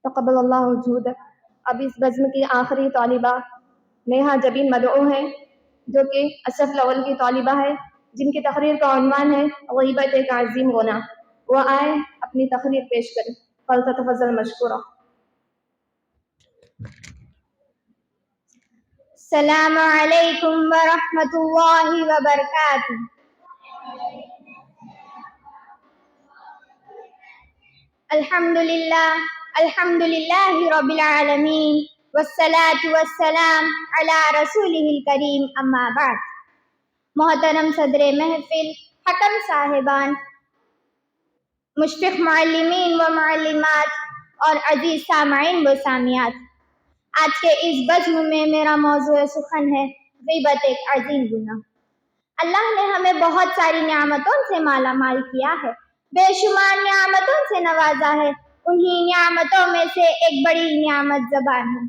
تقبل اللہ جہودک۔ اب اس بزم کی آخری طالبہ نیہا جبین مدعو ہیں، جو کہ اشرف الاول کی طالبہ ہے، جن کی تقریر کا عنوان ہے غیبت ایک عظیم گناہ۔ وہ آئے اپنی تقریر پیش کریں۔ فلتتفضل مشکورہ۔ السلام علیکم ورحمۃ اللہ وبرکاتہ۔ الحمد للہ رب العالمین والصلاة والسلام علی رسولہ الکریم، اما بعد۔ محترم صدر محفل، حکم صاحبان، مشفق معلمین و معلمات اور عزیز سامعین و سامعات، آج کے اس بزم میں میرا موضوع سخن ہے غیبت ایک عظیم گناہ۔ اللہ نے ہمیں بہت ساری نعمتوں سے مالا مال کیا ہے، بے شمار نعمتوں سے نوازا ہے۔ انہی نعمتوں میں سے ایک بڑی نعمت زبان ہے۔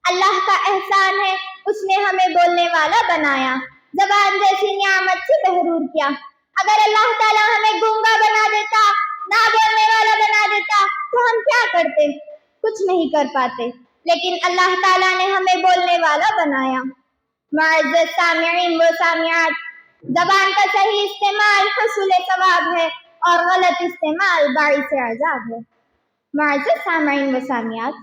اللہ کا احسان ہے، اس نے ہمیں بولنے والا بنایا، زبان جیسی نعمت سے محروم کیا۔ اگر اللہ تعالیٰ ہمیں گونگا بنا دیتا، نہ بولنے والا بنا دیتا، تو ہم کیا کرتے؟ کچھ نہیں کر پاتے، لیکن اللہ تعالیٰ نے ہمیں بولنے والا بنایا۔ معزز سامعین و سامعات، زبان کا صحیح استعمال حصول ثواب ہے اور غلط استعمال باعث عذاب ہے۔ معزز سامعین و سامعات،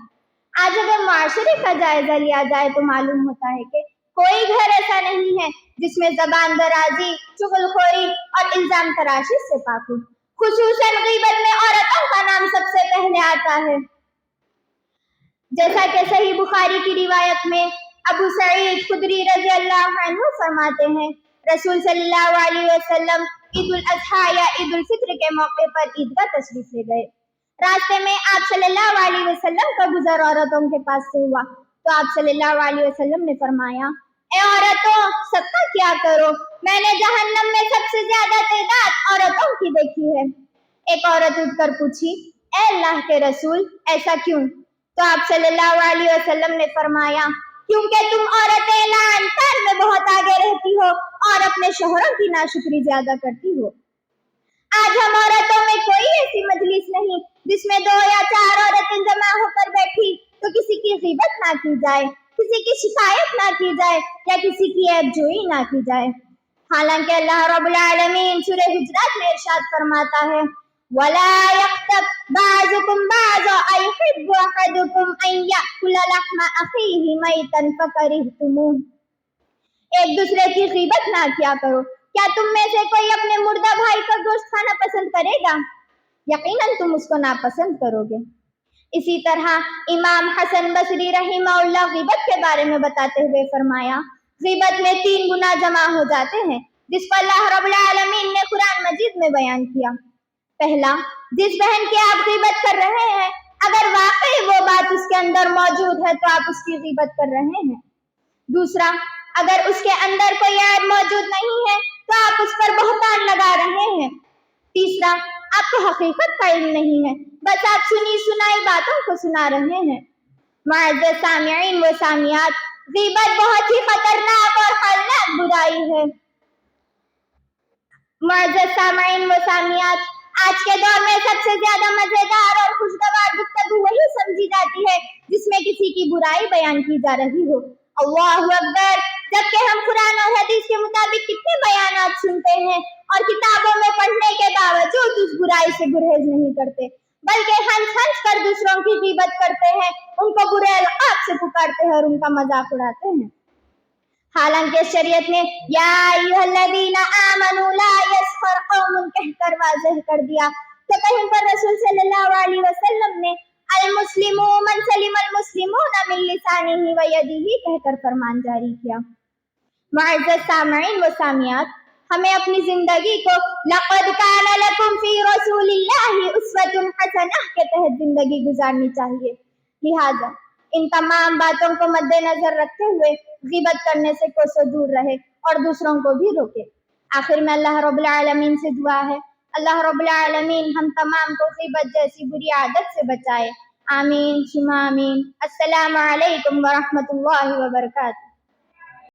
آج اگر معاشرے کا جائزہ لیا جائے تو معلوم ہوتا ہے کہ کوئی گھر ایسا نہیں ہے جس میں زبان درازی، چغل خوری اور الزام تراشی سے پاک ہو۔ خصوصاً غیبت میں عورتوں کا نام سب سے پہلے آتا ہے، جیسا کہ صحیح بخاری کی روایت میں ابو سعید خدری رضی اللہ عنہ فرماتے ہیں، رسول صلی اللہ علیہ وسلم عید الاضحیٰ یا عید الفطر کے موقع پر عیدگاہ تشریف لے گئے۔ راستے میں آپ صلی اللہ علیہ وسلم کا گزر عورتوں کے پاس سے ہوا تو آپ صلی اللہ علیہ وسلم نے فرمایا، اے عورتوں، صدقہ کیا کرو، میں نے جہنم میں سب سے زیادہ تعداد عورتوں کی دیکھی ہے۔ ایک عورت اٹھ کر پوچھی، اے اللہ کے رسول، ایسا کیوں؟ تو آپ صلی اللہ علیہ وسلم نے فرمایا، کیونکہ تم عورتیں لعن طار میں بہت آگے رہتی ہو اور اپنے شوہروں کی ناشکری زیادہ کرتی ہو۔ آج ہم عورتوں میں کوئی ایسی مجلس نہیں جس میں 2 یا 4 عورتیں جمع ہو کر بیٹھی تو کسی کی غیبت نہ کی جائے، کسی کی شکایت نہ کی جائے یا کسی کی عیب جوئی نہ کی جائے۔ حالانکہ اللہ رب العالمین سورہ حجرات میں ارشاد فرماتا ہے، وَلَا يَغْتَبْ بَعْضُكُمْ بَعْضًا أَيُحِبُّ أَحَدُكُمْ أَن يَأْكُلَ لَحْمَ أَخِيهِ مَيْتًا فَكَرِهْتُمُوهُ۔ ایک دوسرے کی غیبت نہ کیا کرو۔ کیا تم میں سے کوئی اپنے مردہ بھائی کا گوشت کھانا پسند کرے گا؟ یقیناً تم اس کو ناپسند کرو گے۔ اسی طرح امام حسن بصری رحمہ اللہ غیبت کے بارے میں بتاتے ہوئے فرمایا، غیبت میں 3 گناہ جمع ہو جاتے ہیں جس کو اللہ رب العالمین نے قرآن مجید میں بیان کیا۔ پہلا، جس بہن کی آپ غیبت کر رہے ہیں، اگر واقعی وہ بات اس کے اندر موجود ہے تو آپ اس کی غیبت کر رہے ہیں۔ دوسرا، اگر اس کے اندر کوئی عیب موجود نہیں ہے تو آپ اس پر بہتان لگا رہے ہیں۔ تیسرا، آپ کو حقیقت کا علم نہیں ہے، بس آپ سنی سنائی باتوں کو سنا رہے ہیں۔ معزز سامعین و سامعات، غیبت بہت ہی خطرناک اور ہولناک برائی ہے۔ معزز سامعین و سامعات، آج کے دور میں سب سے زیادہ مزیدار اور خوشگوار گفتگو وہی سمجھی جاتی ہے جس میں کسی کی برائی بیان کی جا رہی ہو۔ اللہ اکبر! جبکہ ہم قرآن اور حدیث کے مطابق کتنے بیانات سنتے ہیں اور کتابوں میں پڑھنے کے باوجود اس برائی سے گریز نہیں کرتے، بلکہ ہنس ہنس کر دوسروں کی غیبت کرتے ہیں، ان کو برے القاب سے پکارتے ہیں اور ان کا مذاق اڑاتے ہیں۔ حالانکہ شریعت نے یا ایھا الذین آمنوا لا یسخر قوم کہہ کر واضح کر دیا، تو کہیں پر رسول صلی اللہ علیہ وسلم نے المسلم من سلم المسلمون من لسانہ و یدہ کہہ کر فرمان جاری کیا۔ معزز سامعین و سامعات، ہمیں اپنی زندگی کو لقد کان لکم فی رسول اللہ اسوۃ حسنہ کے تحت زندگی گزارنی چاہیے۔ لہذا ان تمام باتوں کو مد نظر رکھتے ہوئے غیبت کرنے سے کوسوں دور رہے اور دوسروں کو بھی روکے۔ آخر میں اللہ رب العالمین سے دعا ہے، اللہ رب العالمین ہم تمام کو غیبت جیسی بری عادت سے بچائے۔ آمین ثم آمین۔ السلام علیکم ورحمۃ اللہ وبرکاتہ۔